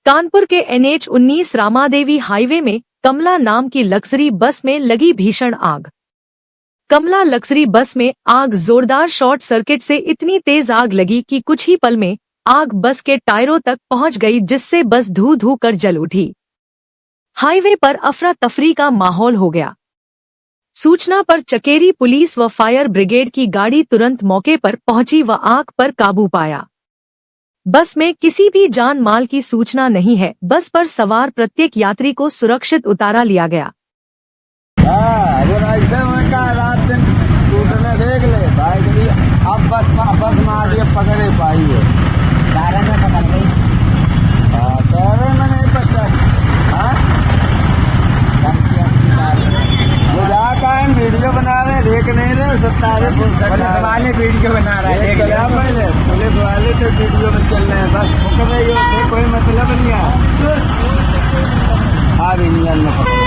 कानपुर के NH-19 Ramadevi highway में कमला नाम की लग्जरी बस में लगी भीषण आग। कमला लग्जरी बस में आग जोरदार शॉर्ट सर्किट से इतनी तेज आग लगी कि कुछ ही पल में आग बस के टायरों तक पहुंच गई, जिससे बस धू धू कर जल उठी। हाईवे पर अफरा तफरी का माहौल हो गया। सूचना पर चकेरी पुलिस व फायर ब्रिगेड की गाड़ी तुरंत मौके पर पहुंची व आग पर काबू पाया। बस में किसी भी जान माल की सूचना नहीं है। बस पर सवार प्रत्येक यात्री को सुरक्षित उतारा लिया गया। ऐसे में का रात दिन टूटने देख ले भाई, अब बस में आगे पकड़ नहीं पाई है, तारे में पकड़ गई। तारे में नहीं पकड़, वीडियो बना रहे, देख नहीं रहे, सब तारे वाले वीडियो बना रहे हैं। पहले पुलिस वाले तो वीडियो में चल रहे हैं, बस पकड़ रही हो, कोई मतलब नहीं है। इंजन में